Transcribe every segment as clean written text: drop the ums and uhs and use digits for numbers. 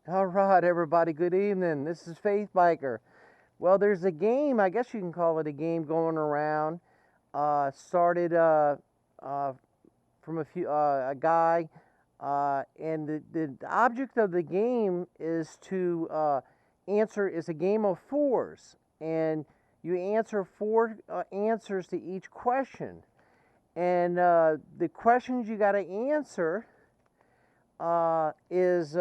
All right, everybody, good evening. This is Faith Biker. Well, there's a game, I guess you can call it a game going around. Started uh, from a guy, and the object of the game is to answer, it's a game of fours. And you answer four answers to each question. And the questions you got to answer is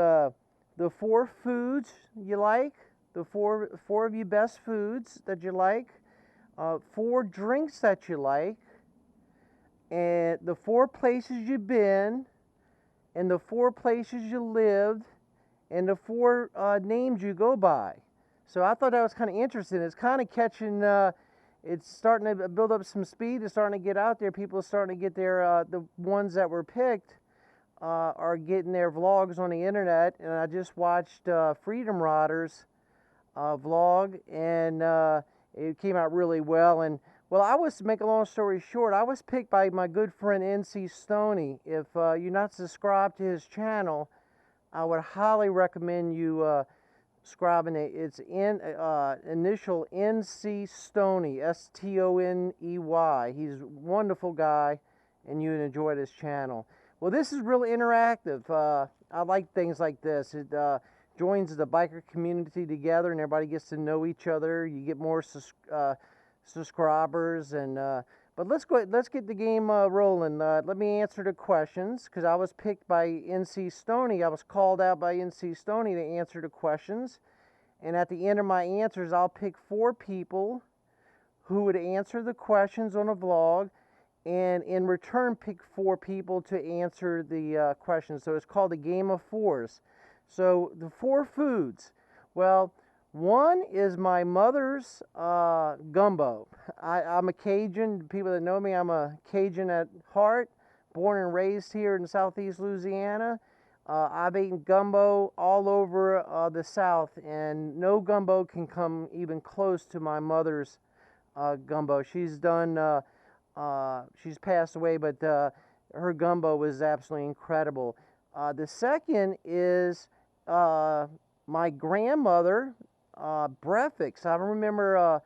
the four foods you like, the four of your best foods that you like, four drinks that you like, and the four places you've been, and the four places you lived, and the four names you go by. So I thought that was kind of interesting. It's kind of catching. It's starting to build up some speed. It's starting to get out there. People are starting to get their the ones that were picked are getting their vlogs on the internet, and I just watched Freedom Riders vlog, and it came out really well. And well, I was, to make a long story short, I was picked by my good friend NC Stoney. If you're not subscribed to his channel, I would highly recommend you subscribing. It's initial NC Stoney, Stoney. He's a wonderful guy, and you'd enjoy his channel. Well, this is really interactive. I like things like this. It joins the biker community together, and everybody gets to know each other. You get more subscribers, and but let's get the game rolling. Let me answer the questions, because I was picked by NC Stoney. I was called out by NC Stoney to answer the questions, and at the end of my answers, I'll pick four people who would answer the questions on a vlog, and in return pick four people to answer the questions. So it's called a game of fours. So the four foods, well, one is my mother's gumbo. I'm a Cajun. People that know me, I'm a Cajun at heart, born and raised here in southeast Louisiana. I've eaten gumbo all over the South, and no gumbo can come even close to my mother's gumbo. She's done she's passed away, but her gumbo was absolutely incredible. The second is my grandmother, breakfast. I remember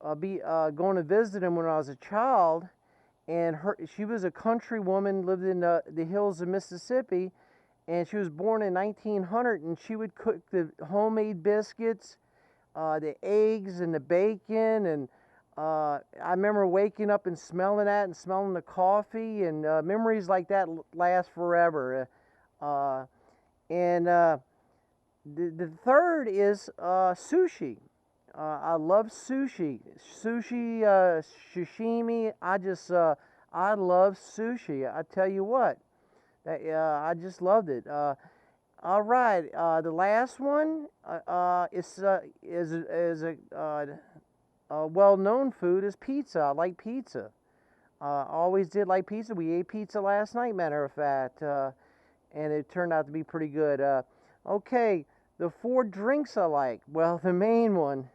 going to visit him when I was a child, and she was a country woman, lived in the hills of Mississippi, and she was born in 1900, and she would cook the homemade biscuits, the eggs and the bacon, and I remember waking up and smelling that, and smelling the coffee, and memories like that last forever. And the third is sushi. I love sushi. Sashimi. I love sushi. I tell you what, I just loved it. All right, the last one is a well-known food is pizza. I like pizza. Always did like pizza. We ate pizza last night, matter of fact, and it turned out to be pretty good. Okay, the four drinks I like. Well, the main one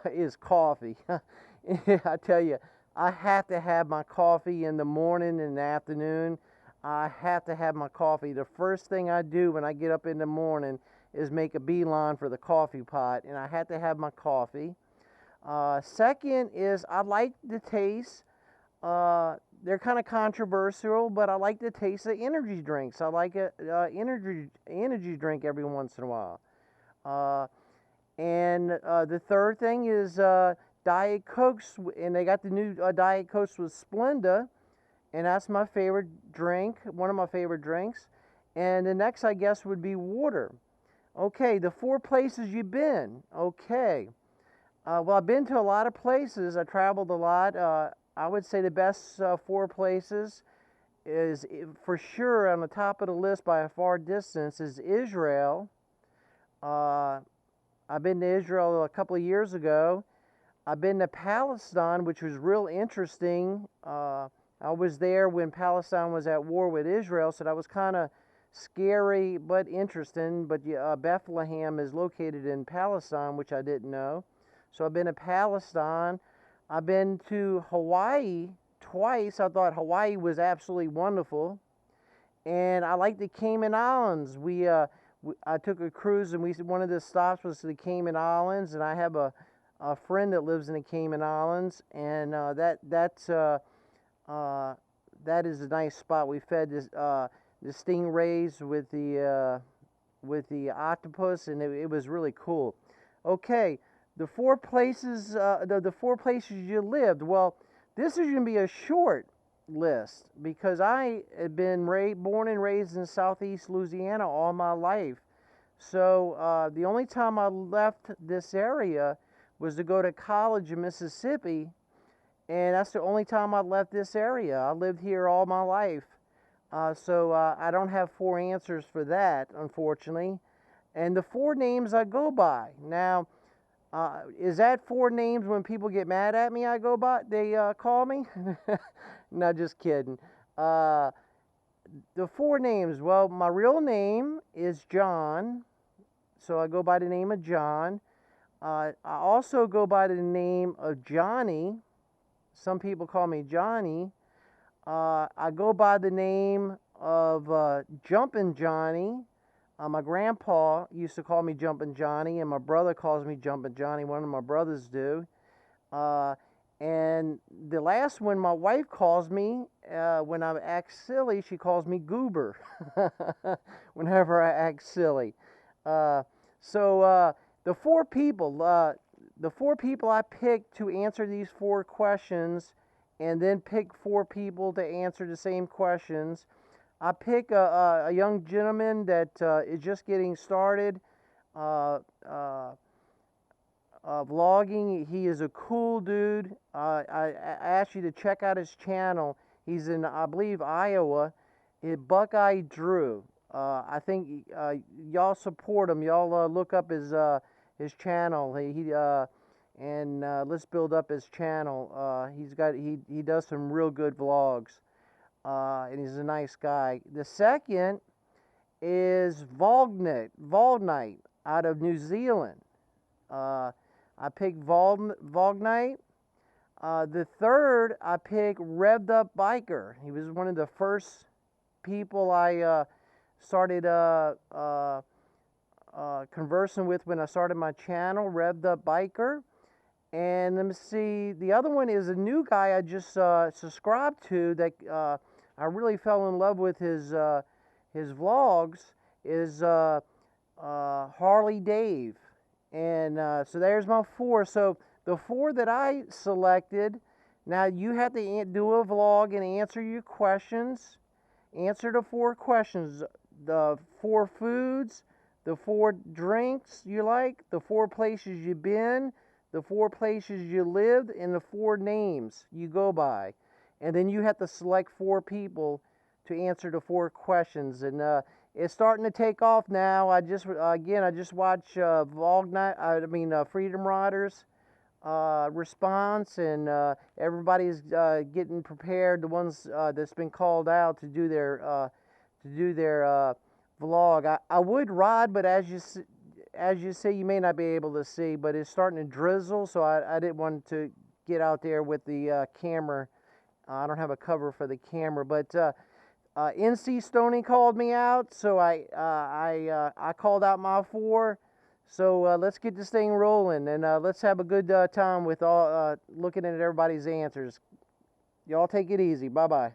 is coffee. I tell you, I have to have my coffee in the morning and the afternoon. I have to have my coffee. The first thing I do when I get up in the morning is make a beeline for the coffee pot, and I have to have my coffee. Second is I like the taste. They're kind of controversial, but I like the taste of energy drinks. I like a energy drink every once in a while. And the third thing is Diet Cokes, and they got the new Diet Cokes with Splenda, and that's my favorite drink, one of my favorite drinks. And the next, I guess, would be water. Okay, the four places you've been. Okay. Well, I've been to a lot of places. I traveled a lot. I would say the best four places is, for sure, on the top of the list by a far distance, is Israel. I've been to Israel a couple of years ago. I've been to Palestine, which was real interesting. I was there when Palestine was at war with Israel, so that was kind of scary but interesting. But Bethlehem is located in Palestine, which I didn't know. So I've been to Palestine. I've been to Hawaii twice. I thought Hawaii was absolutely wonderful. And I like the Cayman Islands. We I took a cruise, and one of the stops was the Cayman Islands, and I have a friend that lives in the Cayman Islands, and that is a nice spot. We fed the stingrays with the octopus, and it was really cool. Okay, the four places the four places you lived. Well, this is going to be a short list because I have been born and raised in Southeast Louisiana all my life. So the only time I left this area was to go to college in Mississippi, and that's the only time I left this area. I lived here all my life. So I don't have four answers for that, unfortunately. And the four names I go by. Now, is that four names when people get mad at me I go by, they call me? No, just kidding. The four names, well, my real name is John, so I go by the name of John. I also go by the name of Johnny. Some people call me Johnny. I go by the name of Jumpin' Johnny. My grandpa used to call me Jumpin' Johnny, and my brother calls me Jumpin' Johnny. One of my brothers do. And the last one, my wife calls me, when I act silly, she calls me Goober. Whenever I act silly. So the four people I picked to answer these four questions, and then pick four people to answer the same questions. I pick a young gentleman that is just getting started vlogging. He is a cool dude. I ask you to check out his channel. He's in, I believe, Iowa. Buckeye Drew. I think y'all support him. Y'all look up his channel. Let's build up his channel. He does some real good vlogs, and he's a nice guy. The second is Vognite out of New Zealand. I picked Vognite. The third, I picked Revved Up Biker. He was one of the first people I started conversing with when I started my channel, Revved Up Biker. And let me see, the other one is a new guy I just subscribed to that I really fell in love with his vlogs, is Harley Dave. And so there's my four. So the four that I selected, now you have to do a vlog and answer your questions. Answer the four questions. The four foods, the four drinks you like, the four places you've been, the four places you lived, and the four names you go by. And then you have to select four people to answer the four questions. And it's starting to take off now. I just watched Freedom Riders response, and everybody's getting prepared. The ones that's been called out to do their vlog. I would ride, but as you see, you may not be able to see, but it's starting to drizzle, so I didn't want to get out there with the camera. I don't have a cover for the camera, but NC Stoney called me out, so I called out my four. So let's get this thing rolling, and let's have a good time with all looking at everybody's answers. Y'all take it easy. Bye-bye.